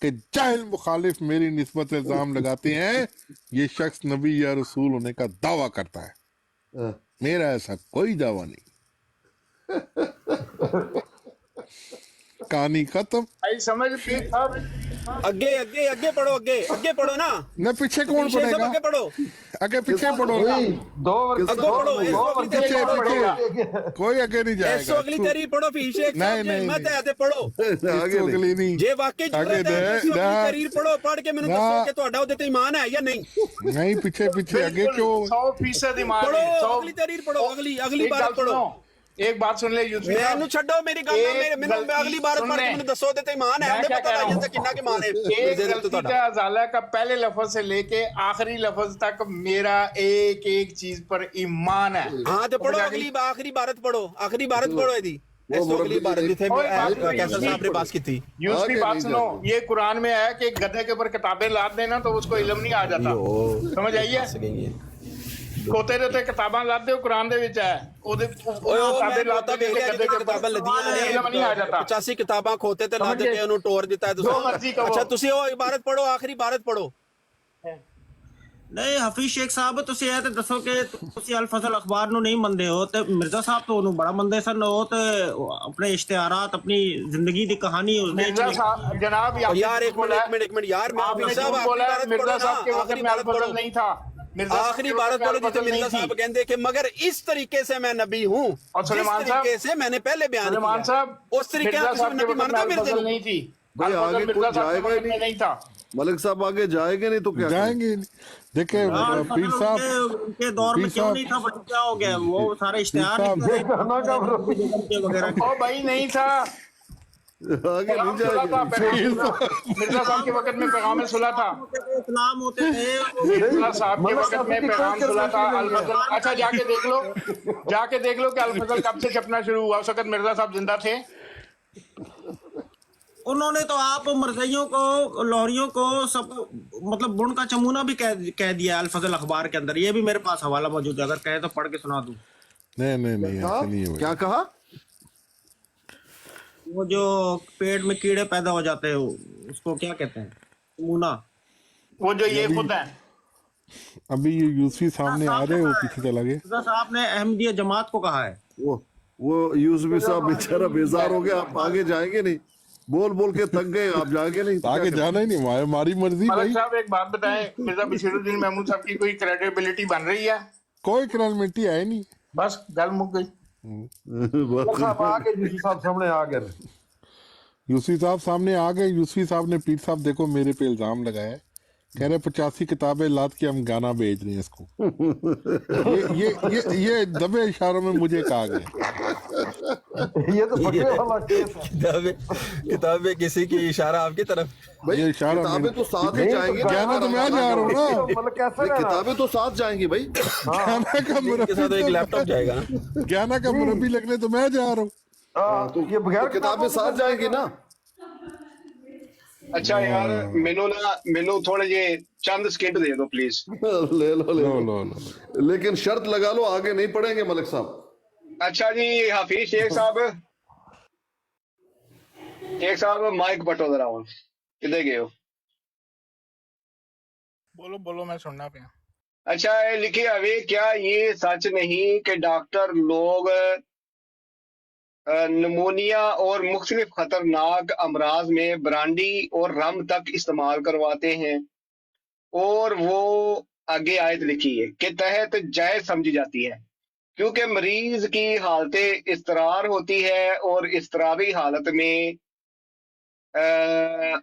कि जाहिल मुखालिफ मेरी निस्बत इल्जाम लगाते हैं ये शख्स नबी या रसूल होने का दावा करता है। मेरा ऐसा कोई दावा नहीं। कहानी खत्म। भाई समझ पीर साहब, अगे अगे अगे पढ़ो, अगे पढ़ो ना। न पीछे कौन पीछे सब पढ़ेगा? अगे पढ़ो, आगे पीछे पढ़ो। अगो पढ़ो, पीछे पीछे कोई आगे नहीं ऐसो जाएगा। अगली तेरी पढ़ो फिर शेख साहब नहीं, जे नहीं, मत नहीं। आते पढ़ो इसको अगली नहीं। जे वाकई आगे जरूरत है दे, तो ना। अगली तरीर पढ़ो, पढ़ के मैंने ना। दसो कि ਤੁਹਾਡਾ ਉਹਦੇ ਤੇ ईमान है या नहीं। नहीं पीछे पीछे आगे क्यों? 100% ईमान पढ़ो है। 100 अगली तरीर पढ़ो, अगली एक बार बात पढ़ो। सुनो, एक बात सुन ले यूसुफ साहब, मैनू छड्डो मेरी गल ना, एक मैनू गलती अगली बार पढ़ के सुनने। मैंने दसो ਉਹਦੇ ਤੇ ईमान है, मैं ਉਹਦੇ क्या पता कह रहा लग हूं? जाता कितना के ईमान है। एक गलती का अजाला का पहले लफ्ज से लेके आखिरी लफ्ज तक मेरा एक एक चीज पर ईमान है। हां तो पढ़ो, समझ आ अगली गई? आखिरी बारत पढ़ो, आखिरी बारत पढ़ो ਇਹਦੀ। ऐसो अगली बार जिथे ओए, बात तो कैसर यूसुफ साहब ने बात की थी। यूसुफ की आगे बात नहीं सुनो, जाते। ये कुरान में है कि गधे के ऊपर किताबें लाद देना तो उसको इल्म नहीं आ जाता। समझ आई है? ਕੋਤੇ ਦੇ ਉੱਤੇ ਕਿਤਾਬਾਂ ਲਾਦੇ ਹੋ, ਕੁਰਾਨ ਦੇ ਵਿੱਚ ਹੈ ਉਹਦੇ ਓਏ ਉਹ ਕਿਤਾਬਾਂ ਮੈਂ ਲਾਦੇ ਤਾਂ ਵੇਖ ਲਿਆ ਗਧੇ ਕਿ ਕਿਤਾਬਾਂ ਲੱਦੀਆਂ ਨੇ, ਇਲਮ ਨਹੀਂ ਆ ਜਾਂਦਾ। 85 ਕਿਤਾਬਾਂ ਖੋਤੇ ਤੇ ਲਾ ਸਮਝ ਦਿੱਤੇ, ਗਏ? ਉਹਨੂੰ ਤੋੜ ਦਿੱਤਾ ਹੈ ਜੋ ਮਰਜ਼ੀ ਤੁਸੀਂ। ਕਹੋ। ਅੱਛਾ ਤੁਸੀਂ ਉਹ ਇਬਾਰਤ ਪੜੋ, ਆਖਰੀ ਇਬਾਰਤ ਪੜੋ। नहीं हफीज शेख साहब तुसी ਇਹ ਤੇ ਦੱਸੋ ਕਿ ਤੁਸੀਂ ਅਲ ਫਜ਼ਲ ਅਖਬਾਰ ਨੂੰ ਨਹੀਂ ਮੰਨਦੇ ਹੋ ਤੇ ਮਿਰਜ਼ਾ ਸਾਹਿਬ ਤੋਂ ਉਹਨੂੰ ਬੜਾ ਮੰਨਦੇ ਸਨ। ਉਹ ਤੇ ਆਪਣੇ ਇਸ਼ਤਿਹਾਰਾਤ, ਆਪਣੀ ਜ਼ਿੰਦਗੀ ਦੀ ਕਹਾਣੀ उसने मिर्जा साहब जनाब और यार एक मिनट यार, मैं आपने हाफिज साहब झूठ बोला है, आखिरी मिर्जा इबारत साहब के पढ़ो वक्त ना, में आखिरी अल-फज़ल इबारत नहीं था। मिर्जा साहब आखिरी के इबारत वक्त में पढ़ो जिसे अल-फज़ल मिर्जा नहीं साहब थी। कहते कि मगर इस तरीके से मैं नबी हूँ, और सुलेमान साहब, तरीके से मैंने पहले बयान सुलेमान किया, साहब उस तरीके मिर्जा से साहब के नबी वक्त में मानता मेरे अल-फज़ल दिल। नहीं थी। भाई अल-फज़ल आगे मिर्जा कुछ साहब के जाएगा ही वक्त में नहीं था। मलिक साहब आगे जाएंगे नहीं तो क्या जाएंगे ही नहीं। देखे पीर साहब, उनके दौर में पीर क्यों साहब, नहीं था, बट क्या हो गया वो सारे इश्तिहार पीर वगैरह। ओ भाई नहीं था, आगे नहीं सुलह था, जाएंगे। मिर्जा साहब के वक्त में पैगाम सुलह था। इस्लाम होते थे मिर्जा साहब के वक्त में पैगाम सुलह था। अल-फज़ल, अच्छा जाके देख लो कि अल-फज़ल कब से छपना शुरू हुआ। उस वक्त मिर्जा साहब जिंदा थे। उन्होंने तो आप मरज़इयों को, लाहौरियों को सब मतलब बुन का चमूना भी कह दिया अल फजल अखबार के अंदर। ये भी मेरे पास हवाला मौजूद है, अगर कहे तो पढ़ के सुना दूं। नहीं ऐसा नहीं है। क्या कहा? वो जो पेट में कीड़े पैदा हो जाते हैं उसको क्या कहते हैं? चमूना। वो जो ये खुद है। अभी ये यूसुफी सामने आ रहे हो, पीछे चला गया। मिर्ज़ा साहब ने अहमदिया जमात को कहा है। वो यूसुफी साहब बेचारा बेजार हो गया। आप आगे जाएंगे नहीं, बोल के थक गए, आप जाएंगे नहीं तो आगे क्या जाना ही नहीं, हमारी मर्जी मलिक भाई। साहब एक बात बताएं, मिर्जा बशीरुद्दीन महमूद साहब की कोई क्रेडिबिलिटी बन रही है? कोई क्रेडिबिलिटी है नहीं। बस गल मुक गई। यूसुफी साहब सामने आ गए। यूसुफी साहब ने पीर साहब देखो मेरे पे इल्जाम लगाया है, कह रहे 85 किताबें लाद के हम गाना भेज रहे हैं इसको। ये दबे इशारों में मुझे कहा गया। ये तो फटे वाला केस है। किताबें किसी की इशारा आपकी तरफ। भाई ये इशारा किताबें मेरे- तो साथ ही नहीं, जाएंगी। तो कहना तो मैं जा रहा हूँ ना। मतलब कैसे नहीं, किताबें तो साथ जाएंगी भाई। ज्ञाना का के साथ एक लैपटॉप जाएगा ना। ज्ञाना का मुरब्बी लगने तो मैं जा रहा हूँ। तो ये बगैर किताबें साथ जाएंगी ना। अच्छा यार मेनू थोड़े जे चंद स्किट दे दो प्लीज। ले लो लो। लेकिन शर्त लगा लो, आगे नहीं पढ़ेंगे मलिक साहब। अच्छा जी हाफिज शेख साहब माइक पटो जरा हुन किधर गए हो? बोलो मैं सुनना पे। अच्छा ये लिखे हुए, क्या ये सच नहीं कि डॉक्टर लोग नमूनिया और मुख्तलिफ खतरनाक अमराज में ब्रांडी और रम तक इस्तेमाल करवाते हैं, और वो आगे आयत लिखी है के तहत जायज समझी जाती है क्योंकि मरीज की हालत इस्तरार होती है और इस्तरारी हालत में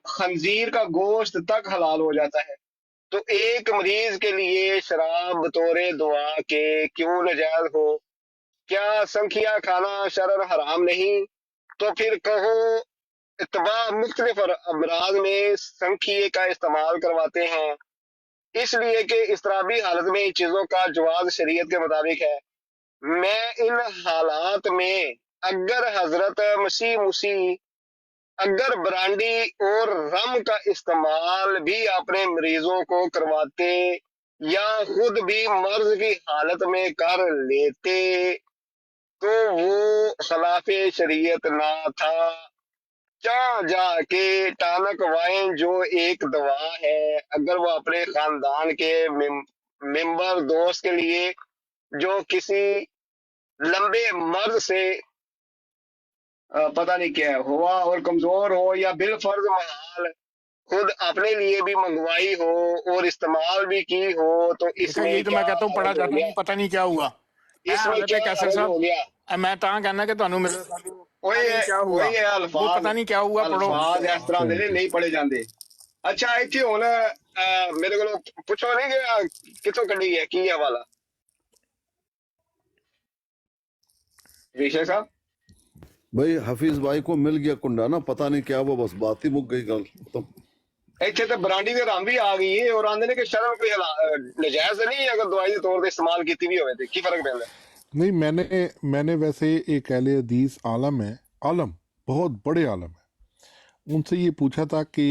खंजीर का गोश्त तक हलाल हो जाता है। तो एक मरीज के लिए शराब बतौरे दुआ के क्यों नाजायज हो? क्या संखिया खाना शरर हराम नहीं? तो फिर कहो इतबा मुख्तलिफ अमराज में संखिए का इस्तेमाल करवाते हैं इसलिए कि इस्तराबी हालत में इन चीजों का जवाज शरीयत के मुताबिक है। मैं इन हालात में अगर हजरत मसीह अगर ब्रांडी और रम का इस्तेमाल भी अपने मरीजों को करवाते या खुद भी मर्ज की हालत में कर लेते तो वो खिलाफ शरीयत ना था, जहाँ जाके टानक वाइन जो एक दवा है, अगर वो अपने खानदान के मेंबर दोस्त के लिए जो किसी लंबे मर्ज से पता नहीं क्या हुआ और कमजोर हो या बिलफर्ज महाल खुद अपने लिए भी मंगवाई हो और इस्तेमाल भी की हो, तो देखो इसमें यही तो क्या मैं कहता हूँ, पढ़ा हर्ज हो जाता गया? नहीं, पता नहीं क्या हुआ। इसमें क्या कैसर हर्ज साहब, हो गया? मैं तां कहना कि ਤੁਹਾਨੂੰ ਮੇਰੇ वही है, क्या हुआ, वही है वो अल्फाज, पता नहीं क्या हुआ, पढ़ो। अल्फाज इस तरह ਦੇ ਨਹੀਂ ਪੜੇ ਜਾਂਦੇ। अच्छा ਇੱਥੇ ਹੁਣ ਮੇਰੇ ਕੋਲੋਂ ਪੁੱਛੋ ਨਹੀਂ ਕਿ ਕਿੱਥੋਂ ਕੱਢੀ ਹੈ, ਕੀ ਹੈ ਵਾਲਾ विषय साहब? भाई हफीज भाई को मिल गया कुंडा ना, पता नहीं क्या वो, बस बात ही मुक गई गल तो। ਇੱਥੇ ਤੇ ਬਰਾਂਡੀ ਦੇ ਰੰਗ ਵੀ ਆ ਗਈ ਹੈ ਔਰ ਆਂਦੇ ਨੇ ਕਿ ਸ਼ਰਮ ਕੋਈ ਨਜਾਇਜ਼ ਨਹੀਂ ਹੈ, ਅगर ਦਵਾਈ ਦੇ ਤੌਰ ਤੇ ਇਸਤੇਮਾਲ ਕੀਤੀ ਵੀ ਹੋਵੇ ਤੇ ਕੀ ਫਰਕ ਪੈਂਦਾ? नहीं, मैंने वैसे एक अहले हदीस आलम है, आलम बहुत बड़े आलम है, उनसे ये पूछा था कि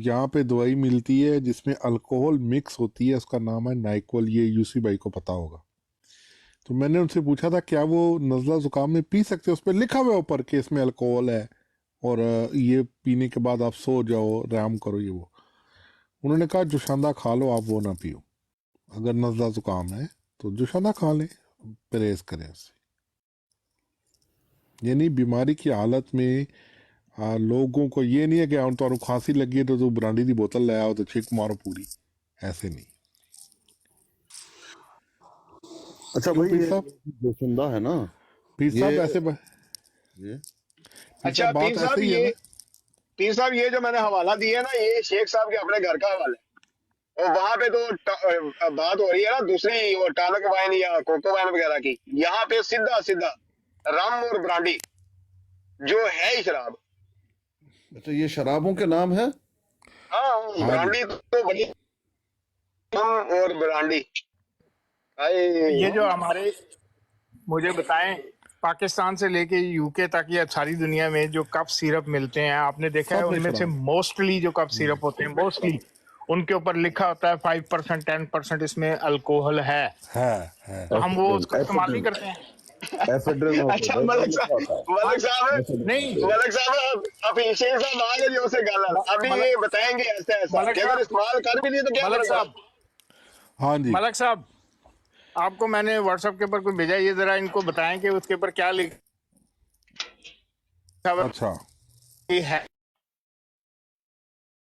यहाँ पे दवाई मिलती है जिसमें अल्कोहल मिक्स होती है, उसका नाम है नाइकोल, ये यूसी भाई को पता होगा। तो मैंने उनसे पूछा था क्या वो नज़ला ज़ुकाम में पी सकते हैं, उस पर लिखा हुआ है ऊपर कि इसमें अल्कोहल है और ये पीने के बाद आप सो जाओ, आराम करो, ये वो। उन्होंने कहा जुशांदा खा लो, आप वो ना पियो, अगर नज़ला ज़ुकाम है तो जुशांदा खा लें, परहेज करें उससे। यानी बीमारी की हालत में लोगों को ये नहीं है कि हम तो खांसी लगी है तो तू ब्रांडी की बोतल ले आओ तो छिक मारो पूरी, ऐसे नहीं। अच्छा क्यों भाई पीर ये साहब? जोशिंदा है ना, पीर साहब ये ऐसे ये अच्छा बात पीर साहब, ऐसे ही है ये ना? पीर साहब ये जो मैंने हवाला दिया ना, ये शेख साहब के अपने घर का हवाला है, और वहां पे तो बात हो रही है ना दूसरी वो टानक वाइन या कोको वाइन वगैरह की, यहाँ पे सीधा सीधा रम और ब्रांडी जो है ही शराब। अच्छा ये शराबों के नाम है। हाँ, ब्रांडी तो बड़ी रम और ब्रांडी। ये जो हमारे, मुझे बताएं, पाकिस्तान से लेके यूके तक या सारी दुनिया में जो कप सिरप मिलते हैं, आपने देखा है सब में उनमें से शराब। मोस्टली जो कप सिरप होते हैं, मोस्टली उनके ऊपर लिखा होता है 5% 10% इसमें अल्कोहल है, है। तो हम वो उसका इस्तेमाल नहीं करते हैं। एफेड्रिन अच्छा मलिक साहब, मलिक साहब अभिषेक साहब आ गए से गल, अभी ये बताएंगे ऐसा ऐसा मलिक कि अगर इस्तेमाल कर भी लिए तो क्या मलिक फर्क है? साहब, हाँ जी, मलिक साहब, आपको मैंने व्हाट्सएप के ऊपर कोई भेजा, ये जरा इनको बताएं कि उसके ऊपर क्या लिखा अच्छा है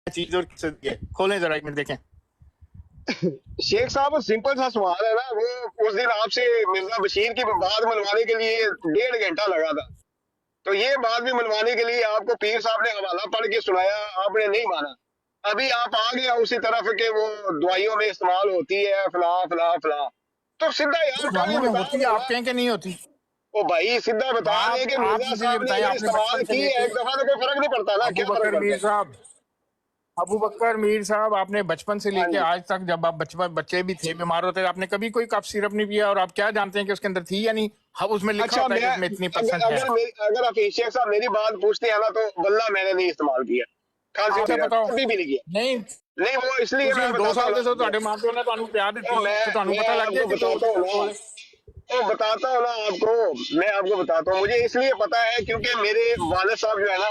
चीज और किस है। खोलें जरा, एक मिनट देखें। शेख साहब सिंपल सा सवाल है ना, वो उस दिन आपसे मिर्जा बशीर की बात मनवाने के लिए 1.5 घंटा लगा था, तो ये बात भी मनवाने के लिए आपको पीर साहब ने हवाला पढ़ के सुनाया, आपने नहीं माना। अभी आप आ गया उसी तरफ के वो दवाइयों में इस्तेमाल होती है फला फला फला, तो सीधा यार दवाइयों में होती है, आप कहें कि नहीं होती? ओ भाई सीधा बता रहे कि आप मिर्जा मुझे साहब ने बताइए, अगर आपने इस्तेमाल बचपन से की है लेके एक दफा तो कोई फर्क नहीं पड़ता ना, क्या अबू फर्क बकर पड़ता मीर है? साहब, अबू बकर मीर साहब, आपने बचपन से हाँ लेके जी। आज तक, जब आप बच्चे भी थे, बीमार होते थे, आपने कभी कोई कफ सिरप नहीं पिया, और आप क्या जानते हैं कि उसके अंदर थी या नहीं? हम उसमें लिखा अच्छा होता है कि मैं इसमें इतनी अगर परसेंट है। अगर आप शेख साहब मेरी बात पूछते हैं ना, तो वल्ला मैंने नहीं इस्तेमाल किया खांसी आपसे सिरप, बताओ, कभी भी नहीं किया। नहीं, नहीं वो इसलिए ਤੁਸੀਂ मैं 2 बताता ਸਾਲ ਦੇ ਸੋ हूँ ਤੁਹਾਡੇ ਮਾਂ ਪਿਓ ਨੇ ਤੁਹਾਨੂੰ ਪਿਆ ਦਿੱਤੀ, ਤੇ ਤੁਹਾਨੂੰ मैं पता लग गया आपको कि तो बताता हूँ ना, तो बताता हूँ ना आपको, मैं आपको बताता हूँ, मुझे इसलिए पता है क्योंकि मेरे वालिद साहब जो है ना,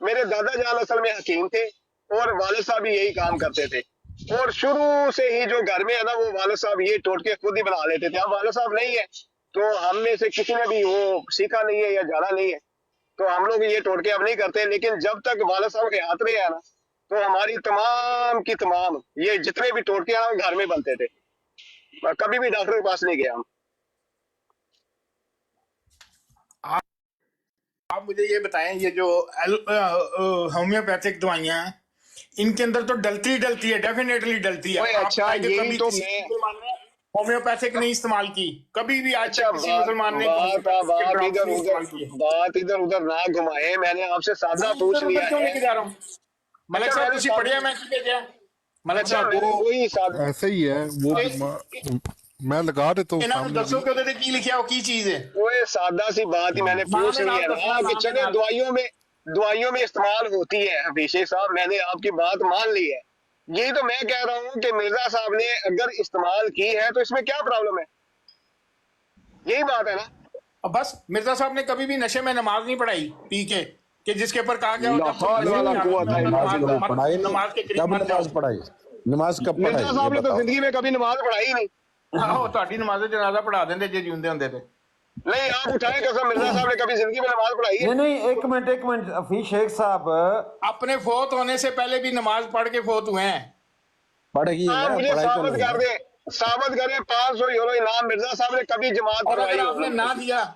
मेरे दादा जान असल में हकीम थे और वालिद साहब भी यही काम करते थे, और शुरू से ही जो घर में है ना, वो वालिद साहब ये टोटके खुद ही बना लेते थे। अब वालिद साहब नहीं है तो हम में से किसी ने भी वो सीखा नहीं है या जाना नहीं है, तो हम लोग ये टोटके अब नहीं करते। लेकिन जब तक वालिद साहब के हाथ में है ना, तो हमारी तमाम की तमाम ये जितने भी टोटके हैं ना, वो घर में बनते थे, कभी भी डॉक्टर के पास नहीं गए हम। आप मुझे ये बताएं, ये जो होम्योपैथिक दवाइयां हैं, इनके अंदर तो डलती है, डेफिनेटली डलती है। ओए आप अच्छा, बताएं कि यही कभी तो किसी मैं मुसलमान ने होम्योपैथिक नहीं इस्तेमाल की, कभी भी आज अच्छा तक किसी मुसलमान ने बात होम्योपैथिक के बात ड्रॉप्स इधर नहीं उधर इस्तेमाल किए। बात इधर उधर ना घुमाए, मैंने आपसे सादा मैं पूछ इधर लिया उधर क्यों है। लेके जा रहा हूँ? मलिक अच्छा साहब, मैंने तुसी पढ़िया, मैं की भेजा? मलिक अच्छा साहब, मैंने वही सादा ऐसे ही है वो मैं लगा देता हूँ इन्होंने सामने दसो भी। कि की लिखा, वो की चीज है? वही सादा सी बात ही मैंने पूछ ली है ना कि चले दवाइयों में इस्तेमाल होती है। अभिषेक साहब मैंने आपकी बात मान ली है, यही तो मैं कह रहा हूँ कि मिर्जा साहब ने अगर इस्तेमाल की है तो इसमें क्या प्रॉब्लम है, यही बात है ना। अब बस मिर्जा साहब ने कभी भी नशे में नमाज नहीं पढ़ाई पी के, कि जिसके ऊपर कहा गया होता लाहौर वाला कुआं था। पढ़ाई नमाज के नहीं, कब करीब मत नमाज जाओ। पढ़ाई, नमाज कब पढ़ाई मिर्जा साहब ये ने तो बताओ। जिंदगी में कभी नमाज पढ़ाई ही नहीं। ਆਹੋ ਤੁਹਾਡੀ ਨਮਾਜ਼ ਜਨਾਜ਼ਾ ਪੜਾ ਦਿੰਦੇ ਜੇ ਜਿਉਂਦੇ ਹੁੰਦੇ ਤੇ नहीं, आप उठाए कसम, मिर्जा साहब ने कभी जिंदगी में नमाज पढ़ाई है? नहीं नहीं, एक मिनट हफीज शेख साहब, अपने फोत होने से पहले भी नमाज पढ़ के फोत हुए हैं। पढ़ेगी आप ना, मुझे पढ़ाई तो साबित नहीं कर है। दे, साबित करें 500 यूरो इनाम मिर्जा साहब ने कभी जमात और करवाई अगर हो। आपने ना दिया,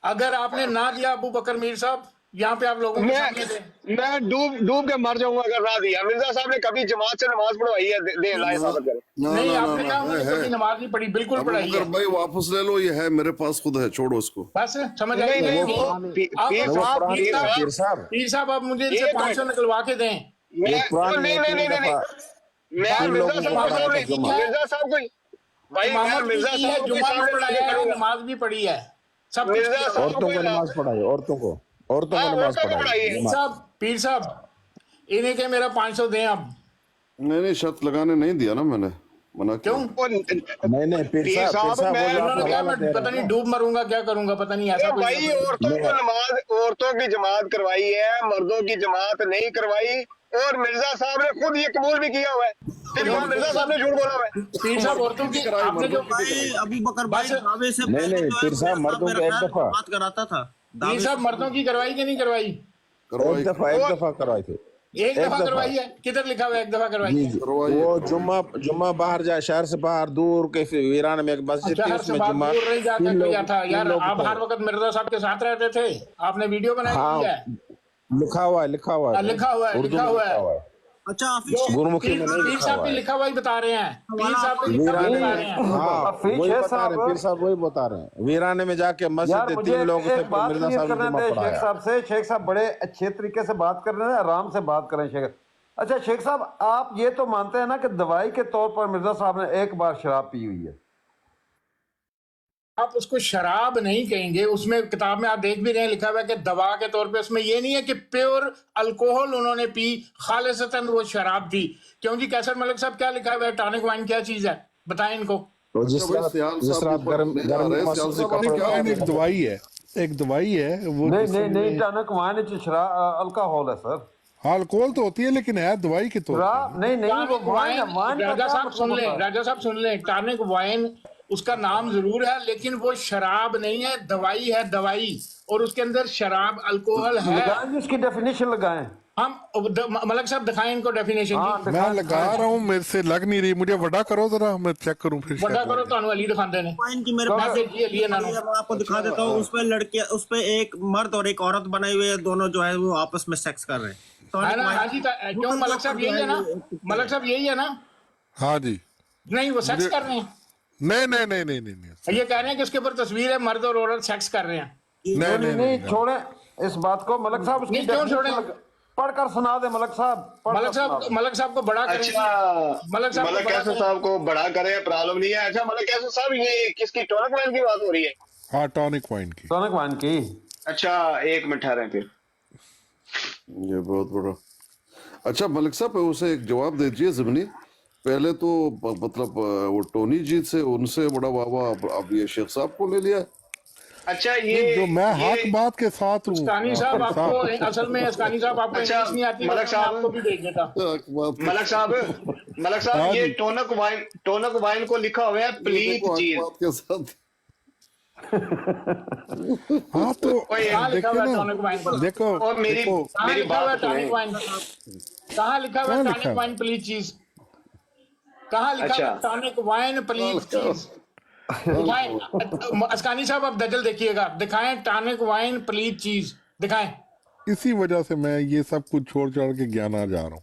अगर आपने ना दिया अबू बकर मीर साहब, यहाँ पे आप लोगों के सामने थे। मैं डूब के मर जाऊंगा अगर ना दिया। मिर्जा साहब ने कभी जमात से नमाज पढ़वाई है? दे लाए साबित करें। ना नहीं, ना आपने कहा ना उन्होंने कभी नमाज नहीं पढ़ी, बिल्कुल अबू पढ़ाई बकर है। भाई वापस ले लो, ये है मेरे पास खुद है, छोड़ो इसको। बस समझ नहीं आई नहीं, नहीं, वो पीर आप साहब, पुरानी पीर है, साहब, पीर साहब, पीर साहब आप मुझे इनसे एक 500 निकलवा के दें। मैं ये पुरानी नहीं है, नहीं नहीं तीन नहीं, दफा मैं तीन मिर्जा लोगों को साहब के पढ़ाया था सामने, जुम्मा। मिर्जा साहब को भाई, मैं इमामत भी मिर्जा की है, साहब के जुम्मा भी सामने पढ़ाया है, करूंगा। नमाज भी पढ़ी है, सब कुछ मिर्जा किया। साहब औरतों को नमाज पढ़ाई, औरतों को हाँ, नमाज औरतों को पढ़ाई। पढ़ाई है। पीर साहब इन्हें के मेरा 500 दें अब। नहीं शर्त लगाने नहीं दिया ना मैंने, मना किया। क्यों? नहीं पीर पीर साहब, साहब, वो जो आप उन्होंने कहा हवाला मैं दे रहे पता हैं नहीं ना, डूब मरूंगा, क्या करूंगा पता नहीं, ऐसा भाई कोई औरतों को नमाज, औरतों की जमात करवाई है, मर्दों की जमात नहीं करवाई। और मिर्जा साहब ने खुद ये कबूल भी किया हुआ है। फिर कहा मिर्जा साहब ने झूठ बोला हुआ है। पीर साहब औरतों की आपने जो भाई अबू बकर भाई बस- दावे से नहीं, पहले जो है पीर साहब, मेरे मर्दों मेरा को एक ख्याल दफा- बात कराता था। पीर साहब मर्दों की करवाई कि नहीं करवाई? करवाई एक दफा करवाई थी। एक दफा करवाई है, किधर लिखा हुआ है एक दफा करवाई जी है? जी, करवाई वो जुम्मा बाहर जाए, शहर से बाहर दूर के वीरान में एक मस्जिद थी, शहर से उसमें बात जुम्मा दूर नहीं जाकर तीन किया था तीन यार। लोग आप थे। हर वक्त मिर्जा साहब के साथ रहते थे, आपने वीडियो बनाई हाँ, हुई है, लिखा हुआ है लिखा हुआ है, उर्दू लिखा में हुआ है। अच्छा जो गुरुमुखी में नहीं पीर लिखा साहब हुआ भी है। लिखा हुआ ही बता रहे हैं, पीर साहब भी लिखा हुआ ही बता रहे हैं। हाँ, हफीज वही शेख बता रहे हैं, साहब, पीर साहब वही बता रहे हैं। वीराने में जाके मस्जिद यार है, मुझे तीन लोग थे, एक बात मिर्जा क्लियर साहब ने करना जुम्मा था शेख पढ़ाया। साहब से। शेख साहब बड़े अच्छे तरीके से बात कर रहे हैं, आराम से बात करें शेख। अच्छा शेख साहब, आप ये तो मानते हैं ना कि दवाई के तौर पर मिर्जा साहब ने एक बार शराब पी हुई है? आप उसको शराब नहीं कहेंगे, उसमें किताब में आप देख भी रहे हैं लिखा हुआ है कि दवा के तौर पे। उसमें ये नहीं है कि प्योर अल्कोहल उन्होंने पी, खालिसतन वो शराब थी। क्यों जी कैसर मलिक साहब, क्या लिखा हुआ है? टॉनिक वाइन क्या चीज है बताएं इनको। तो जिस अच्छा भाई, रात सियाल जिस साहब रात ऊपर गर्म नहीं आ गर्म रहे, मौसम सियाल से साहब कपड़े क्या एक दवाई है, एक दवाई है वो नहीं जिसमें- नहीं नहीं, टॉनिक वाइन अल्कोहल है सर। हाँ, अल्कोहल तो होती है लेकिन है दवाई के तौर पर। शराब नहीं नहीं, वो टॉनिक वाइन है। वाइन, वाइन का राजा क्या साहब सुन मतलब लें, होता है? राजा साहब सुन लें, टॉनिक वाइन उसका नाम जरूर है लेकिन वो शराब नहीं है, दवाई है, दवाई। और उसके अंदर शराब अल्कोहल है। लगाएं जी, उसकी डेफिनेशन लगाएं। हम मलक साहब दिखाएं इनको डेफिनेशन हाँ, जी। मैं लगा रहा हूँ, मेरे से लग नहीं रही, मुझे बड़ा करो जरा, मैं चेक करूँ फिर बड़ा शायद करो लगे। तो अली दिखाते ने वाइन की मेरे कौन- पास मैसेज ये लिए ना मैं आपको दिखा देता हूँ। उस पे लड़के, उस पे एक मर्द और एक औरत बनाई हुई है, दोनों जो है वो आपस में सेक्स कर रहे हैं। तो है ना? हाँ जी, क्यों मलक साहब यही है ना? मलक साहब यही है ना? हाँ जी। नहीं वो सेक्स मुझे- कर रहे हैं। नहीं नहीं नहीं नहीं नहीं नहीं ये कह रहे हैं कि उसके ऊपर तस्वीर है, मर्द और औरत सेक्स कर रहे हैं। नहीं नहीं नहीं नहीं, नहीं छोड़ें इस बात को। मलक साहब उसकी नहीं, क्यों definition छोड़ें? पढ़कर सुना दे मलक साहब, पढ़कर मलक सुना साहब, दे। मलक साहब को बड़ा करें। अच्छा, मलक साहब को मलक बड़ा कैसर करें। साहब को बड़ा करे, प्रॉब्लम नहीं है। अच्छा मलक कैसर साहब, ये किसकी टॉनिक वाइन की बात हो रही है? हाँ, टॉनिक वाइन की। टॉनिक वाइन की। अच्छा एक मिनट ठहरें फिर। ये बहुत बड़ा। अच्छा मलिक साहब, उसे एक जवाब दीजिए ज़मीनी। पहले तो मतलब वो टोनी जी से, उनसे बड़ा वावा, अब ये शेख साहब को ले लिया। अच्छा ये जो मैं ये- हक बात के साथ हूँ। अस्कानी साहब आपको असल में अस्कानी साहब आपको अच्छा, इंग्लिश नहीं आती, मलक मैं साहब- आपको भी भेज देता। मलक साहब हाँ ये जी। टोनक वाइन को लिखा हुआ है प्लीज चीज। बात के साथ हाँ तो ओए, कहाँ लिखा देखिए हुआ है ना, टॉनिक वाइन पर? देखो और मेरी देखो, कहाँ मेरी लिखा हुआ है बात टॉनिक सुने। वाइन? कहाँ लिखा हुआ है कहाँ लिखा टॉनिक है? वाइन प्लीज चीज? कहाँ लिखा हुआ है अच्छा। टॉनिक वाइन प्लीज चीज? दिखाएं अस्कानी साहब, आप दजल देखिएगा, दिखाएं टॉनिक वाइन प्लीज चीज दिखाएं। इसी वजह से मैं ये सब कुछ छोड़ छाड़ के ज्ञाना जा रहा हूँ।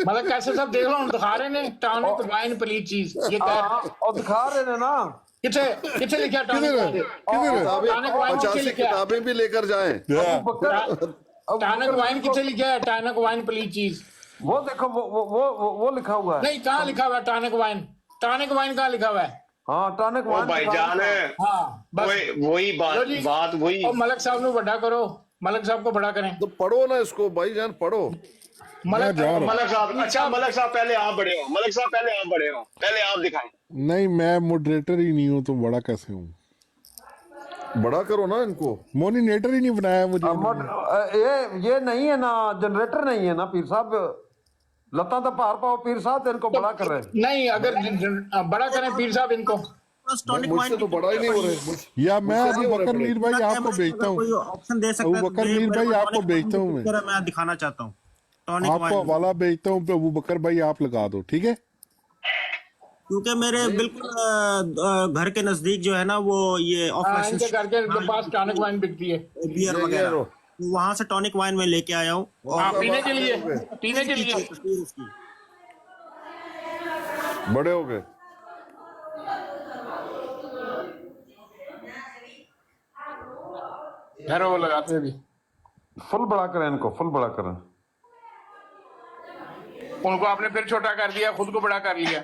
मतलब कैसे सब देख रहा हूँ, दिखा रहे ने टॉनिक वाइन प्लीज चीज। ये कह हाँ, और दिखा रहे हैं ना। किथे किथे लिखा किधर टॉनिक है वाइन? किधर है टॉनिक वाइन किथे 50 लिखा है? किताबें भी लेकर जाएं। या, टॉनिक वाइन किथे लिखा है? टॉनिक वाइन प्लीज चीज। वो देखो, वो लिखा हुआ है। नहीं, कहाँ लिखा हुआ है टॉनिक वाइन? टॉनिक वाइन कहाँ लिखा हुआ है? हाँ, टॉनिक ओ वाइन भाईजान, हाँ बस वही लो जी। बात वही। और मलक साहब ने बड़ा करो, मलक साहब को बड़ा करें। तो पढ़ो ना इसको भाईजान, पढ़ो। मलक जा रहा हूँ। मलक साहब, अच्छा मलक साहब पहले आप बड़े हो, मलक साहब पहले आप बड़े हो, पहले आप दिखाएं। नहीं मैं मॉडरेटर ही नहीं हूँ तो बड़ा कैसे हूँ? बड़ा करो ना इनको। मोनिनेटर ही नहीं बनाया मुझे ये नहीं है ना, जनरेटर नहीं है ना पीर साहब, लता तो पार पाओ पीर साहब, तो इनको बड़ा कर रहे हैं। नहीं, अगर बड़ा करें पीर साहब इनको, बस टॉनिक वाइन मुझसे तो बड़ा ही नहीं हो रहे या मैं मुझसे नहीं अबू हो रहे बकर बड़े। मीर भाई आपको भेजता हूँ। कोई ऑप्शन दे सकता अबू है तो बकर दे, मीर मेरे भाई को आपको टॉनिक वाइन भेजता हूँ की मैं, पिक्चर है, मैं दिखाना चाहता हूँ टॉनिक आपको वाइन, हवाला भेजता हूँ, अबू बकर भाई आप लगा दो, ठीक है। क्योंकि मेरे बिल्कुल घर के नजदीक जो है ना वो ये ऑफ हाँ, लाइसेंस इनके घर के पास टॉनिक वाइन बिकती है। बियर ये वगैरह, रो तो वहां से टॉनिक वाइन में लेके आया हूँ। हाँ, और पीने के बड़े लिए, हो गए, पीने के लिए। तस्वीर उसकी बड़े हो गए। घर वो लगाते भी, फुल बड़ा करें इनको, फुल बड़ा करें। उनको आपने फिर छोटा कर दिया, खुद को बड़ा कर लिया।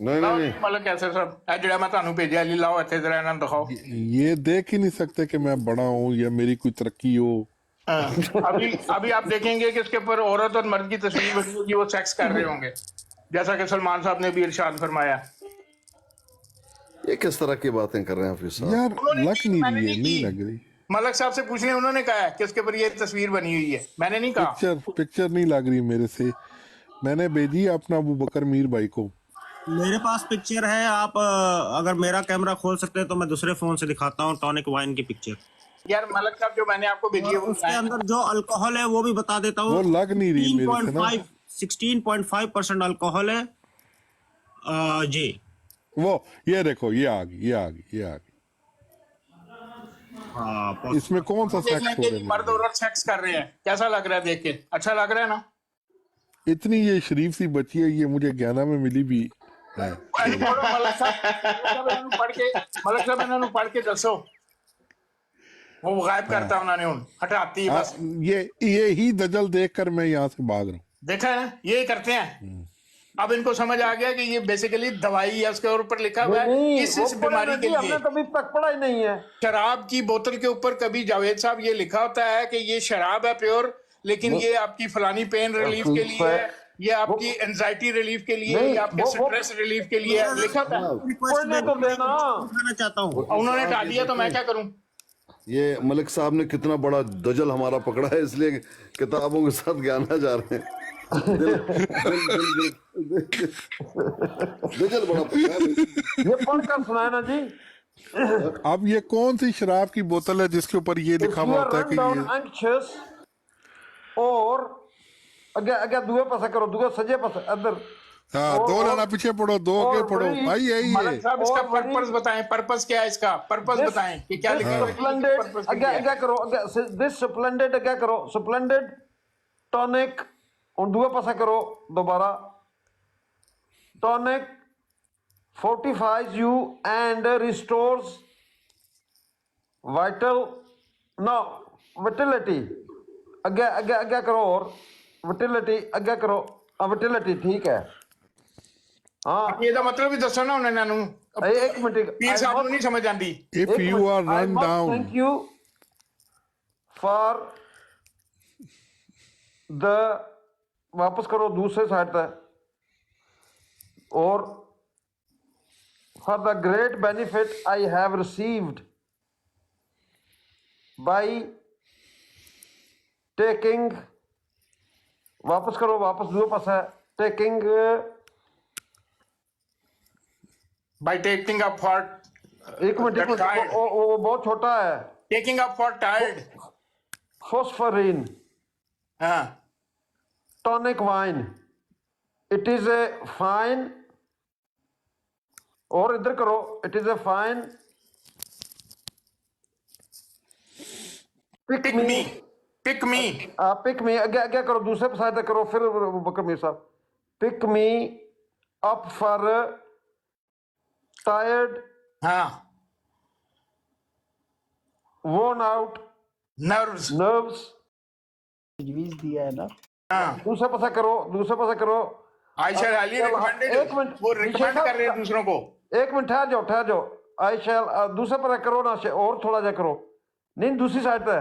नहीं ਲਾਓ नहीं ਜੀ ਮਤਲਬ कैसे सब ਇਹ ਜਿਹੜਾ ਮੈਂ ਤੁਹਾਨੂੰ ਭੇਜਿਆ ਜੀ, ਲਾਓ ਇੱਥੇ ਜਰਾ ਇਹਨਾਂ ਨੂੰ ਦਿਖਾਓ। ये देख ही नहीं सकते कि मैं बड़ा हूँ या मेरी कोई तरक्की हो। हाँ, अभी आप देखेंगे कि इसके ऊपर औरत और मर्द की तस्वीर बनी होगी, वो सेक्स कर रहे होंगे, जैसा कि सलमान साहब ने भी इरशाद फरमाया। ये किस तरह की बातें कर रहे हैं हाफिज साहब। यार उन्होंने लग की, नहीं मैंने रही है, नहीं नहीं की। लग रही। मलक साहब से पूछने, उन्होंने कहा है कि इसके ऊपर ये तस्वीर बनी हुई है, मैंने नहीं कहा। पिक्चर नहीं लग रही मेरे से, मैंने भेजी है अपना अबू बकर मीर भाई को। मेरे पास पिक्चर है, आप अगर मेरा कैमरा खोल सकते हैं तो मैं दूसरे फोन से दिखाता हूँ टॉनिक वाइन की पिक्चर। यार मलक साहब जो मैंने आपको भेजी है वो उसके अंदर जो अल्कोहल है वो भी बता देता हूँ, वो लग नहीं रही मेरे से ना। 16.5% अल्कोहल है जी। वो ये देखो, ये आ गई, ये आ गई, ये आ गई। हाँ, इसमें कौन सा देख सेक्स हो लेंगे रहा है मर्द मेरे औरत सेक्स कर रहे हैं, कैसा लग रहा है देख के, अच्छा लग रहा है ना। लिए? इतनी ये शरीफ सी बच्ची है, ये मुझे ज्ञाना में मिली भी है। मलक साहब ਇਹਨਾਂ ਨੂੰ ਪੜ੍ਹ ਕੇ ਦੱਸੋ, वो गायब करता उन्होंने, उन हटाती है बस। ये ही दजल देखकर मैं यहाँ से भाग रहा हूँ। देखा है ना, ये करते हैं। अब इनको समझ आ गया कि ये बेसिकली दवाई है, उसके ऊपर लिखा हुआ है नहीं, इस वो बीमारी पढ़ा के नहीं, लिए। हमने कभी तक पढ़ा ही नहीं है। शराब की बोतल के ऊपर कभी जावेद साहब ये लिखा होता है कि ये शराब है प्योर, लेकिन ये आपकी फलानी पेन रिलीफ के लिए है, ये आपकी एंजाइटी रिलीफ के लिए, नहीं, ये आपके स्ट्रेस रिलीफ के लिए है, लिखा होता है। पढ़ने तो देना। दिखाना चाहता हूँ। उन्होंने हटा दिया तो मैं क्या करूं। ये मलिक साहब ने कितना बड़ा दजल हमारा पकड़ा है, इसलिए किताबों के साथ ज्ञाना जा रहे हैं। दजल बड़ा पकड़ा है। ये पढ़कर सुनाए ना जी। अब ये कौन सी शराब की बोतल है जिसके ऊपर ये लिखा हुआ होता है कि ये एंक्शियस और अगे अगे दुए पासे करो, दुए सजे पासे इधर। हाँ, दो लाना पीछे पढ़ो, दो और के पढ़ो बड़ी- भाई, यही है। मलक साहब इसका और बड़ी- पर्पस बताएं, पर्पस क्या है इसका, पर्पस बताएं कि क्या लिखा हुआ है, स्प्लेंडेड पर्पस अगे क्या है। अगे करो, दिस स्प्लेंडेड अगे करो, स्प्लेंडेड टॉनिक और दुए पासे करो दोबारा। Tonic fortifies you and restores vitality। अगे अगे अगे करो, और विटिलिटी अगे करो, विटिलिटी ठीक है। हाँ, ਇਹਦਾ ਮਤਲਬ ਵੀ ਦੱਸੋ ਨਾ ਉਹਨਾਂ ਨੂੰ, एक मिनट, ਪੀਰ ਸਾਹਿਬ ਨੂੰ ਨਹੀਂ ਸਮਝ ਆਂਦੀ। If you are run down, thank you for the, वापस करो दूसरे साइड तक, और for the great benefit I have received by taking, वापस करो, वापस दो पास है, taking by taking up for, एक मिनट वो बहुत छोटा है। Taking up for tired. Phosphorine हाँ, tonic wine, it is a fine, और इधर करो, it is a fine pick me, pick me. Pick me अगे अगे करो, दूसरे साइड करो, फिर बकर मीर साहब, pick me up for tired हाँ, worn out नर्व्स। nerves। हाँ, दूसरे पासे करो, दूसरे पासे करो। आई शैल हाईली एक रिकमेंडेड, मिनट, वो रिकमेंड कर रहे हैं दूसरों को। एक मिनट ठहर जाओ, ठहर जाओ। आई शैल दूसरे पर करो ना, और थोड़ा जा करो, नहीं दूसरी साइड पे,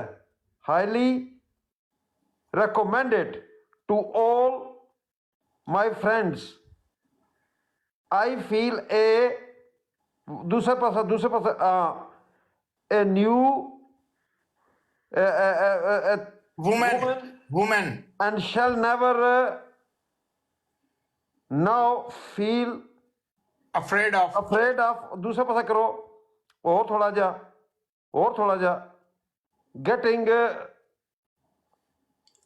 highly recommended to all my friends। I feel a, दूसरे पास a new women women and shall never now feel afraid of afraid of, दूसरा पासा करो, और थोड़ा जा getting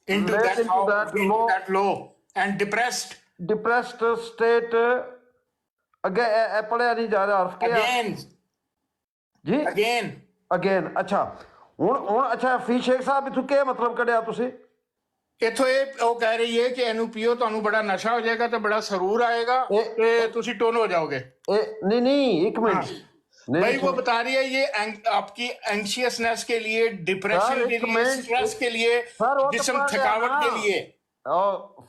into led that into that low and depressed depressed state अगे पढ़िया नहीं जा रहा अर्फ क्या again जी again अच्छा ਹੁਣ ਅੱਛਾ ਫੀ ਸ਼ੇਖ ਸਾਹਿਬ ਇਥੋਂ ਕੀ ਮਤਲਬ ਕੱਢਿਆ ਤੁਸੀਂ ਇਥੋਂ ਇਹ ਉਹ ਕਹਿ ਰਹੀ ਹੈ ਕਿ ਇਹਨੂੰ ਪੀਓ ਤੁਹਾਨੂੰ ਬੜਾ ਨਸ਼ਾ ਹੋ ਜਾਏਗਾ ਤੇ ਬੜਾ ਸਰੂਰ ਆएगा ਤੇ ਤੁਸੀਂ ਟੋਨ ਹੋ ਜਾਓਗੇ नहीं एक मिनट भाई वो बता रही है ये आपकी एंशियसनेस के लिए डिप्रेशन के लिए स्ट्रेस के लिए जिस्म थकावट के लिए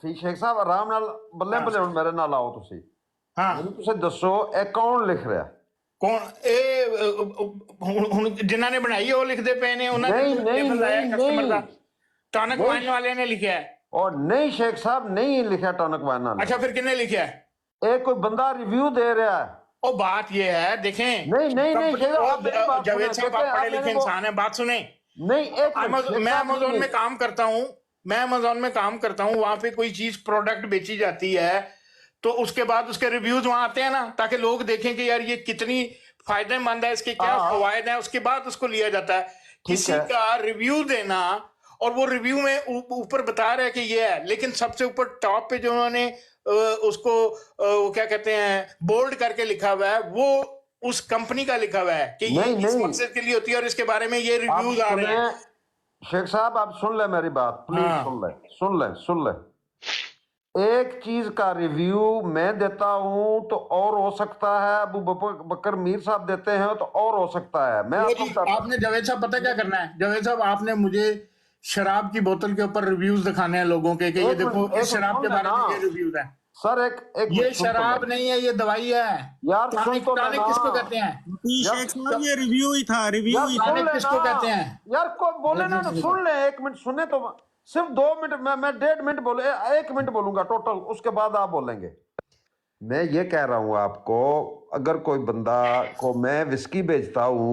ਫੀ ਸ਼ੇਖ ਸਾਹਿਬ ਆਰਾਮ ਨਾਲ ਬੱਲੇ ਬੱਲੇ ਹੁਣ ਮੇਰੇ ਨਾਲ ਆਓ ਤੁਸੀਂ हाँ ਮੈਨੂੰ ਤੁਸੀਂ ਦੱਸੋ ਇਹ ਕੌਣ ਲਿਖ ਰਿਹਾ कौन ਹੁਣ ਜਿਨ੍ਹਾਂ ਨੇ ਬਣਾਈ ਉਹ ਲਿਖਦੇ ਪਏ ਨੇ ਉਹਨਾਂ ਨਹੀਂ, ਕਸਟਮਰ ਦਾ ਟੌਨਿਕ ਨਹੀਂ। ਵਾਈਨ ਵਾਲੇ ਨੇ ਲਿਖਿਆ ਹੈ और नहीं शेख साहब नहीं लिखा टॉनिक वाइन ने अच्छा फिर किसने लिखा है एक कोई बंदा रिव्यू दे रहा है ओ बात ये है देखें नहीं, शेख साहब, आप मेरी बात जावेद सुने, साहब आप पढ़े आपने लिखे वो- इंसान है बात सुने नहीं एक मिनट, शेख मैं साहब, अमेजोन नहीं, में काम करता हूँ वहां पे कोई चीज प्रोडक्ट बेची जाती है तो उसके बाद उसके रिव्यूज वहां आते हैं ना ताकि लोग देखें कि यार ये कितनी फायदेमंद है इसके क्या हाँ। फवायद है उसके बाद उसको लिया जाता है किसी है। का रिव्यू देना और वो रिव्यू में ऊपर बता रहा है कि ये है लेकिन सबसे ऊपर टॉप पे जो उन्होंने उसको वो क्या कहते हैं बोल्ड करके लिखा हुआ है वो उस कंपनी का लिखा हुआ है कि ये नहीं, इस नहीं। मकसद के लिए होती है और इसके बारे में ये आप रिव्यूज आ रहे हैं सुने, शेख साहब आप सुन ले मेरी बात प्लीज हाँ। सुन ले एक चीज का रिव्यू मैं देता हूं तो और हो सकता है अबू बकर मीर साहब देते हैं तो और हो सकता है मैं वो आपको जी, बताता हूं। आपने जावेद साहब पता क्या करना है जावेद साहब आपने मुझे शराब की बोतल के ऊपर रिव्यूज दिखाने हैं लोगों के कि ये एक देखो मिनट, इस शराब के सुन बारे में लेना। ये रिव्यूज है सर एक ये मिनट सुन तो शराब ले। नहीं है ये दवाई है यार सुन टॉनिक तो टॉनिक लेना। किसको कहते हैं शेख साहब ये रिव्यू ही था रिव्यू ही था सुन टॉनिक किसको लेना। कहते हैं यार को बोले ना तो सुन ले एक मिनट सुने तो सिर्फ 2 मिनट मैं 1.5 मिनट बोले 1 मिनट बोलूंगा टोटल उसके बाद आप बोलेंगे मैं ये कह रहा हूं आपको अगर कोई बंदा को मैं विस्की बेचता हूं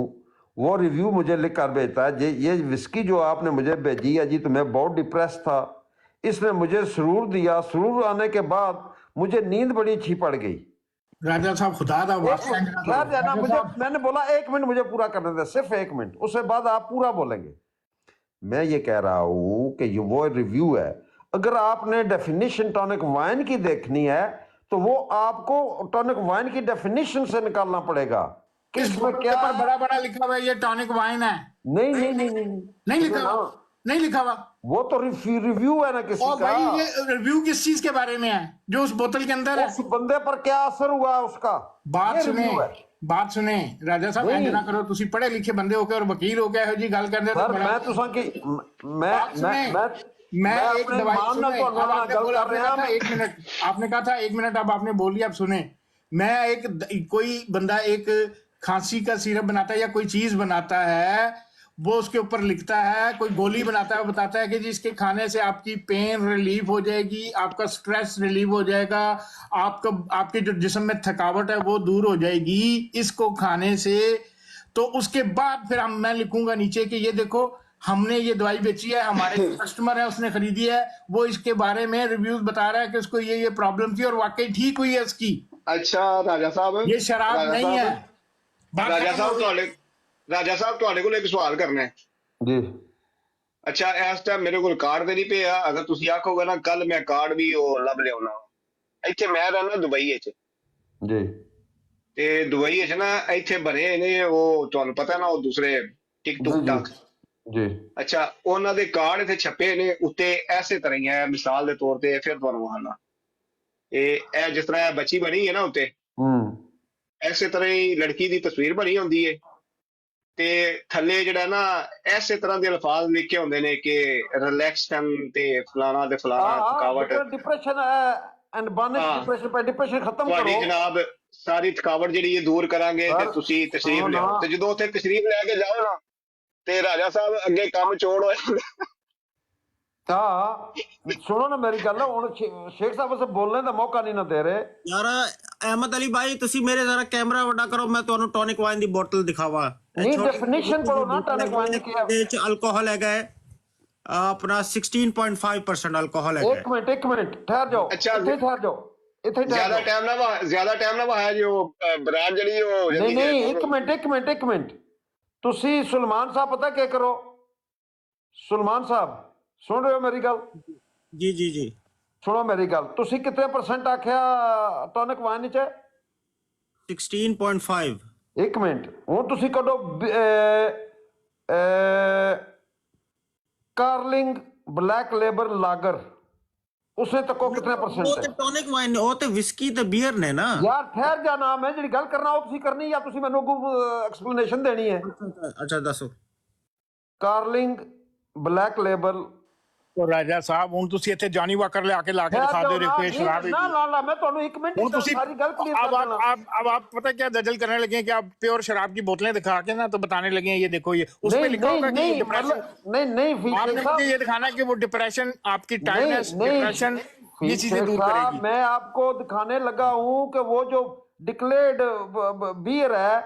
वो रिव्यू मुझे लिख कर भेजता है ये विस्की जो आपने मुझे भेजी है जी तो मैं बहुत डिप्रेस था इसने मुझे सुरूर दिया सुरूर आने के बाद मुझे नींद बड़ी अच्छी पड़ गई राजा साहब खुदा दा वास्ता यार जाना मुझे मैंने बोला 1 मिनट मुझे पूरा करने दे सिर्फ 1 मिनट उसके बाद आप पूरा बोलेंगे मैं ये कह रहा हूं कि ये वो रिव्यू है अगर आपने डेफिनेशन टॉनिक वाइन की देखनी है तो वो आपको टॉनिक वाइन की डेफिनेशन से निकालना पड़ेगा कि इस इसमें बोतल क्या पर बड़ा बड़ा लिखा हुआ है ये टॉनिक वाइन है नहीं नहीं लिखा हुआ नहीं लिखा हुआ वो तो रिव्यू है ना किसी और का भाई ये रिव्यू किस चीज के बारे में है जो उस बोतल के अंदर है उस बंदे पर क्या असर हुआ है उसका बात ये सुने review है। बात सुने राजा साहब नहीं। इंज ना करो तुसी पढ़े लिखे बंदे हो के और वकील हो के ਇਹੋ जी गल करदे सर मैं तो की मैं एक अपने दवाई मान सुने को अब आपने गल बोला कर रहे हैं एक मिनट आपने कहा था 1 मिनट अब आपने बोल लिया अब सुने मैं कोई बंदा एक खांसी का सिरप बनाता है या कोई चीज बनाता है वो उसके ऊपर लिखता है कोई गोली बनाता है वो बताता है कि जी इसके खाने से आपकी पेन रिलीफ हो जाएगी आपका स्ट्रेस रिलीव हो जाएगा आपका आपके जो जिस्म में थकावट है वो दूर हो जाएगी इसको खाने से तो उसके बाद फिर मैं लिखूंगा नीचे कि ये देखो हमने ये दवाई बेची है हमारे कस्टमर है उसने खरीदी है वो इसके बारे में रिव्यूज बता रहा है कि उसको ये प्रॉब्लम थी और वाकई ठीक हुई है उसकी अच्छा राजा साहब ये शराब राजा नहीं है बात राजा खत्म साहब हो गई। राजा साहब ਤੁਹਾਡੇ ਕੋਲ ਇੱਕ ਸਵਾਲ ਕਰਨਾ ਹੈ जी ਅੱਛਾ ਇਸ ਟਾਈਮ ਮੇਰੇ ਕੋਲ ਕਾਰਡ ਤੇ ਨਹੀਂ ਪਿਆ ਅਗਰ ਤੁਸੀਂ ਆਖੋਗੇ ਨਾ ਕੱਲ ਮੈਂ ਕਾਰਡ ਵੀ ਉਹ ਲੱਭ ਲਿਆਉਣਾ ਇੱਥੇ ਮੈਂ ਰਹਿਣਾ ਦੁਬਈ ਵਿੱਚ जी ਤੇ ਦੁਬਈ ਵਿੱਚ ਨਾ ਇੱਥੇ ਬਣੇ ਨੇ ਉਹ ਤੁਹਾਨੂੰ ਪਤਾ ਨਾ ਉਹ ਦੂਸਰੇ ਟਿਕਟੁਕ जी, ਟਾਕ जी ਅੱਛਾ ਉਹਨਾਂ ਦੇ ਕਾਰਡ ਇੱਥੇ ਛਪੇ ਨੇ ਉੱਤੇ ਐਸੇ ਤਰ੍ਹਾਂ ਹੀ ਹੈ ਮਿਸਾਲ ਦੇ ਤੌਰ ਤੇ ਫਿਰ ਤੁਹਾਨੂੰ ਵਹਾਣਾ ਇਹ ਜਿਸ ਤਰ੍ਹਾਂ ਇਹ ਬੱਚੀ ਬਣੀ ਹੈ ਨਾ ਉੱਤੇ ਐਸੇ ਤਰ੍ਹਾਂ ਹੀ ਲੜਕੀ ਦੀ ਤਸਵੀਰ ਬਣੀ ਹੁੰਦੀ ਹੈ ਤੇ ਥੱਲੇ ਜਿਹੜਾ ਨਾ ਐਸੇ ਤਰ੍ਹਾਂ ਦੇ ਅਲਫਾਜ਼ ਲਿਖੇ ਹੁੰਦੇ ਨੇ ਕਿ ਰਿਲੈਕਸ਼ਨ ਤੇ ਫਲਾਣਾ ਤੇ ਫਲਾਣਾ ਥਕਾਵਟ डिप्रेशन एंड बानिश हाँ। डिप्रेशन पे डिप्रेशन खत्म ਤੁਹਾਡੀ करो ਜਨਾਬ ਸਾਰੀ ਥਕਾਵਟ ਜਿਹੜੀ ਇਹ ਦੂਰ ਕਰਾਂਗੇ ਤੇ ਸਰ, ਤੁਸੀਂ ਤਸ਼ਰੀਫ ਸੁਣੋ ਲਿਆਓ ਨਾ। ਤੇ ਜਦੋਂ ਉੱਥੇ ਤਸ਼ਰੀਫ ਲੈ ਕੇ ਜਾਓ ਨਾ ਤੇ ਰਾਜਾ ਸਾਹਿਬ ਅੱਗੇ ਕੰਮ ਚੋੜ ਹੋਇਆ हाँ सुनो ना मेरी गल ਹੁਣ शेख साहब से बोलने का मौका नहीं ना दे रहे ਯਾਰ ਅਹਿਮਦ ਅਲੀ ਭਾਈ ਤੁਸੀਂ ਮੇਰੇ ਜ਼ਰਾ ਕੈਮਰਾ ਵੱਡਾ ਕਰੋ ਮੈਂ ਤੁਹਾਨੂੰ ਟੌਨਿਕ ਵਾਈਨ ਦੀ ਬੋਤਲ ਦਿਖਾਵਾਂ नहीं डेफिनेशन पढ़ो ना टॉनिक वाइन की। अल्कोहल है गए अपना 16.5% अल्कोहल है। एक मिनट ठहर जाओ, अच्छा, इथे ठहर जाओ, इथे ठहर ज्यादा जाओ। टाइम ना वहां जो ब्रांड जड़ी हो नहीं एक मिनट तुसी सुलेमान साहब पता क्या करो, सुलेमान साहब सुन रहे हो मेरी गल? जी जी जी सुनो मेरी गल, तुसी कितने परसेंट आख्या टॉनिक वाइन च? 16.5। एक मिनट हूं तुसी कढो कार्लिंग ब्लैक लेबर लागर, उसने तको कितने परसेंट वो है? तो टॉनिक वाइन वो तो विस्की ते बियर ने ना। यार ठहर जा ना, मैं जी गल करना वो तुसी करनी या तुसी मैनू एक्सप्लेनेशन देनी है? अच्छा दसो। कार्लिंग ब्लैक लेबल तो राजा साहब ਹੁਣ ਤੁਸੀਂ ਇੱਥੇ ਜਾਨੀ ਵਾਕਰ ਲਿਆ ਕੇ ਲਾ ਕੇ ਦਿਖਾ ਦਿਓ ਦੇਖੋ ये शराब है ना ना ना मैं ਤੁਹਾਨੂੰ ਇੱਕ ਮਿੰਟ ਹੁਣ ਤੁਸੀਂ ਸਾਰੀ ਗੱਲ क्लियर अब कर आप देना। अब आप पता क्या दजल करने लगे हैं कि आप प्योर शराब की बोतलें दिखा के ना तो बताने लगे हैं ये देखो ये उसमें लिखा होगा कि डिप्रेशन, नहीं आपने मुझे ये दिखाना है कि वो डिप्रेशन आपकी टायर्डनेस डिप्रेशन ये चीजें दूर करेगी। मैं आपको दिखाने लगा हूं कि वो जो डिक्लेयर्ड बियर है,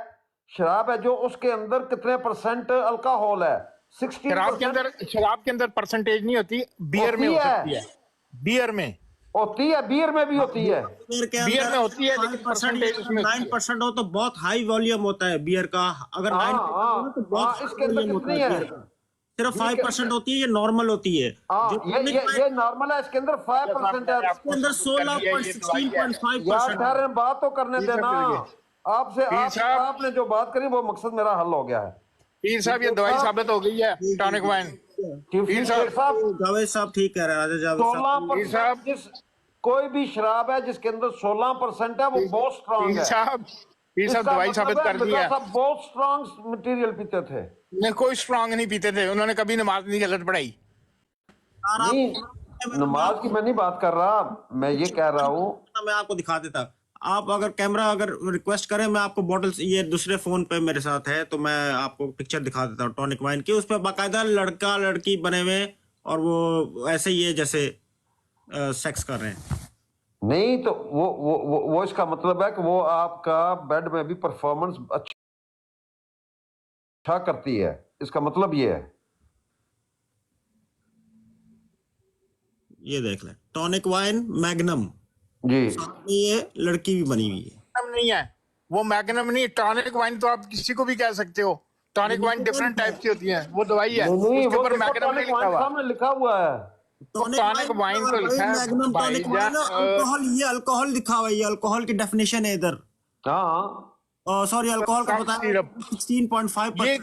शराब है, जो उसके अंदर कितने परसेंट अल्कोहल है। 16% शराब के अंदर परसेंटेज नहीं होती, बियर में हो सकती है, बियर में होती है, बियर में भी होती है। बियर में होती है लेकिन परसेंटेज उसमें 9% हो तो बहुत हाई वॉल्यूम होता है बियर का। अगर 9% तो बहुत इसके अंदर कितनी है? सिर्फ 5% होती है, ये नॉर्मल होती है। ये नॉर्मल है, इसके अंदर 5% है, इसके अंदर 16.5%। यार बात तो करने देना। आपसे आपने जो बात करी वो मकसद मेरा हल हो गया है। पीर साहब ये दवाई साबित हो गई है टॉनिक वाइन। पीर साहब जावेद साहब ठीक कह रहे हैं, राजा जावेद 16% जिस कोई भी शराब है जिसके अंदर 16% है वो बहुत स्ट्रांग है। पीर साहब दवाई साबित कर दी है। सब बहुत स्ट्रांग मटेरियल पीते थे। नहीं कोई स्ट्रांग नहीं पीते थे, उन्होंने कभी नमाज नहीं गलत पढ़ाई। नमाज की मैं नहीं बात कर रहा, मैं ये कह रहा हूँ। मैं आपको दिखा देता, आप अगर कैमरा अगर रिक्वेस्ट करें मैं आपको बॉटल, ये दूसरे फोन पे मेरे साथ है तो मैं आपको पिक्चर दिखा देता हूँ टॉनिक वाइन की। उस पर बाकायदा लड़का लड़की बने हुए और वो ऐसे ही है जैसे सेक्स कर रहे हैं। नहीं तो वो इसका मतलब है कि वो आपका बेड में भी परफॉर्मेंस अच्छा करती है, इसका मतलब ये है। ये देख ले टॉनिक वाइन मैग्नम जी, ये लड़की भी बनी हुई है। नहीं है वो मैग्नम नहीं, टॉनिक वाइन तो आप किसी को भी कह सकते हो। टॉनिक वाइन डिफरेंट टाइप की होती है, वो दवाई है, उसके ऊपर मैग्नम नहीं लिखा हुआ। सामने लिखा हुआ है टॉनिक वाइन तो लिखा है अल्कोहल, ये अल्कोहल लिखा हुआ है, ये अल्कोहल की डेफिनेशन है इधर। हाँ सॉरी अल्कोहल का पता है 16.5%। ये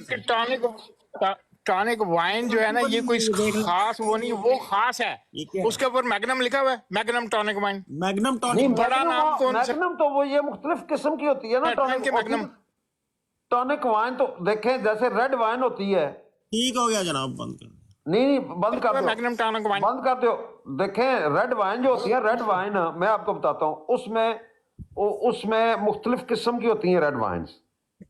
टॉनिक वाइन जो है ना ये कोई खास वो नहीं, वो खास है, उसके ऊपर मैग्नम लिखा हुआ है, magnum tonic wine. Magnum tonic बड़ा नाम कौन सा? मैग्नम तो वो ये मुख्तलिफ किस्म की होती है ना टॉनिक मैग्नम। टॉनिक वाइन तो देखें जैसे रेड वाइन होती है। ठीक हो गया जनाब, बंद कर। नहीं बंद कर दो, मैग्नम टॉनिक वाइन बंद कर दो। देखें रेड वाइन जो होती है, रेड वाइन मैं आपको बताता हूँ, उसमें मुख्तलिफ किस्म की होती हैं रेड वाइन।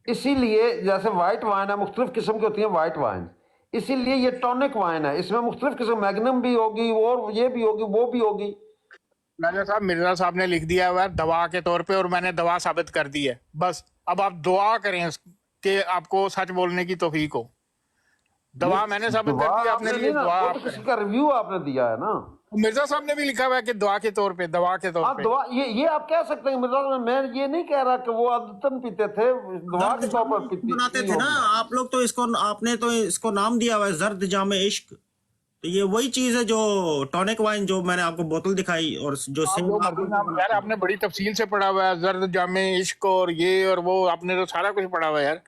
इसीलिए जैसे वाइट वाइन है मुख्तलिफ किस्म की होती है वाइट वाइन, इसीलिए ये टॉनिक वाइन है, इसमें मुख्तलिफ किस्म, मैग्नम भी होगी और ये भी होगी वो भी होगी। राजा साहब मिर्जा साहब ने लिख दिया हुआ है दवा के तौर पे और मैंने दवा साबित कर दी है, बस अब आप दुआ करें कि आपको सच बोलने की तौफीक हो। दवा मैंने साबित कर दी, आपने लिए दुआ वो तो किसी का रिव्यू आपने दिया है ना। मिर्जा साहब ने भी लिखा हुआ है कि दवा के तौर पे, दवा के तौर पे। दवा ये आप कह सकते हैं मिर्जा साहब, मैं ये नहीं कह रहा कि वो अदतन पीते थे, दवा के तौर पर बनाते थे ना आप लोग। तो इसको आपने तो इसको नाम दिया हुआ है जर्द जामे इश्क, तो ये वही चीज है जो टॉनिक वाइन जो मैंने आपको बोतल दिखाई और जो यार आपने बड़ी तफसील से पढ़ा हुआ है जर्द जामे इश्क और ये और वो, आपने तो सारा कुछ पढ़ा हुआ है यार।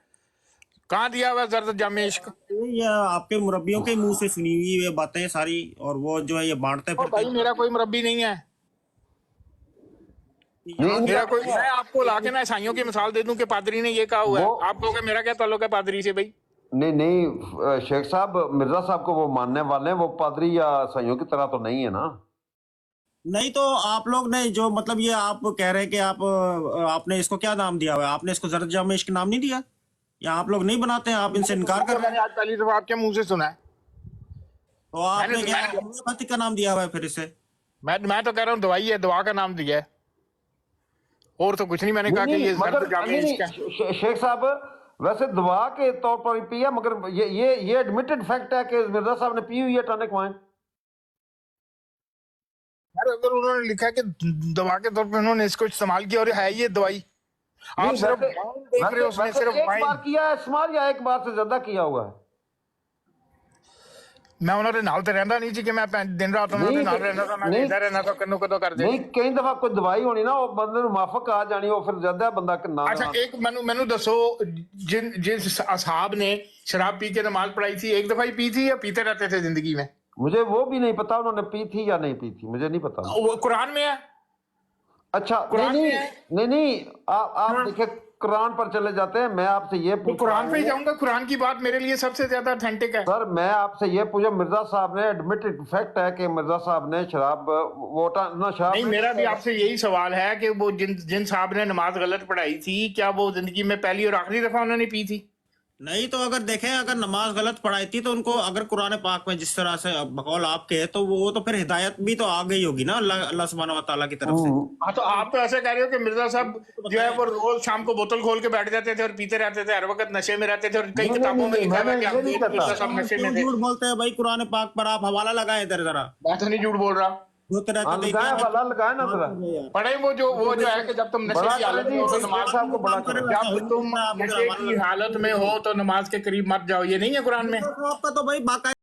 कहाँ दिया हुआ है जर्द जामे इश्क? ये आपके मुरब्बियों के मुंह से सुनी हुई ये बातें सारी, और वो जो है ये बांटते फिरते। भाई मेरा कोई मुरब्बी नहीं है, मेरा कोई, मैं आपको लाके ना ईसाइयों की मिसाल दे दूं कि पादरी ने ये कहा हुआ है, आप कहोगे मेरा क्या ताल्लुक है पादरी से? भाई नहीं शेख साहब, मिर्जा साहब को वो मानने वाले हैं, वो पादरी या ईसाइयों की तरह तो नहीं है ना। नहीं तो आप लोग ने जो मतलब ये आप कह रहे हैं कि आपने इसको क्या नाम दिया हुआ है? आपने इसको जर्द जामे इश्क नाम नहीं दिया, या आप लोग नहीं बनाते हैं, आप इनसे इनकार कर रहे हैं? मैंने आज पहली दफा आपके मुंह से सुना है। तो आपने क्या होम्योपैथी का नाम दिया हुआ है फिर इसे? मैं तो कह रहा हूँ दवाई है, दवा का नाम दिया है और तो कुछ नहीं। मैंने कहा कि ये जर्द जामे इश्क है। शेख साहब वैसे दवा के तौर पर ही पिया, मगर ये एडमिटेड फैक्ट है कि मिर्जा साहब ने पी हुई है टॉनिक वाइन। यार अगर उन्होंने लिखा है कि दवा के तौर पे उन्होंने इसको इस्तेमाल किया और है ये दवाई, आप नहीं, सिर्फ वैसे- वाइन देख रहे हो, उसमें वैसे सिर्फ एक वाइन। बार किया है इस्तेमाल या एक बार से ज्यादा किया हुआ है? मैं उन्होंने नाल तो रहंदा नहीं जी कि मैं दिन रात उन्होंने नहीं, नाल रहना था, मैं नहीं। इधर रहना था, कन्नो कदों कर दे। नहीं, कई दफा कोई दवाई होनी ना, वो बंदे ਨੂੰ ਮਾਫਕ ਆ ਜਾਣੀ, ਉਹ ਫਿਰ ਜ਼ਿਆਦਾ ਬੰਦਾ ਕਿ ਨਾ अच्छा एक मैनू दसो, जिस असहाब ने शराब पी के नमाज पढ़ाई थी, एक दफा ही पी थी या पीते रहते थे जिंदगी में? मुझे वो भी नहीं पता उन्होंने पी थी या नहीं पी थी, मुझे नहीं पता। वो कुरान में है। अच्छा, कुरान नहीं में नहीं है। नहीं नहीं, आप देखिए कुरान पर चले जाते हैं। मैं आपसे ये तो पूछ कुरान पे ही जाऊंगा, कुरान की बात मेरे लिए सबसे ज्यादा ऑथेंटिक है। सर, मैं आपसे ये पूछा, मिर्जा साहब ने एडमिटेड फैक्ट है कि मिर्जा साहब ने शराब ना शराब नहीं, मेरा भी आपसे यही सवाल है कि वो जिन साहब ने नमाज गलत पढ़ाई थी, क्या वो जिंदगी में पहली और आखिरी दफा उन्होंने पी थी? नहीं तो अगर देखें, अगर नमाज गलत पढ़ाई थी तो उनको अगर कुरान पाक में जिस तरह से बकौल आपके है, तो वो तो फिर हिदायत भी तो आ गई होगी ना अल्लाह सुब्हानहू व तआला की तरफ से। हाँ, तो आप तो ऐसे कह रहे हो कि मिर्जा साहब जो है वो रोज शाम को बोतल खोल के बैठ जाते थे और पीते रहते थे, हर वक्त नशे में रहते थे, और कई नहीं, किताबों में नहीं, लिखा हुआ है मैंने कि ये नहीं कहता। मिर्जा साहब नशे में थे। झूठ बोलते हैं भाई, कुरान पाक पर आप हवाला लगाए इधर जरा। मैं तो नहीं झूठ बोल रहा। होते रहते थे, लगाए क्या- वाला लगाए ना जरा। पढ़े वो जो है कि जब तुम नशे बड़ा की हालत में हो तो नमाज, साहब को बड़ा करो। जब तुम नशे की हालत में हो तो नमाज के करीब मत जाओ, ये नहीं है कुरान में? आपका तो भाई बाकायदा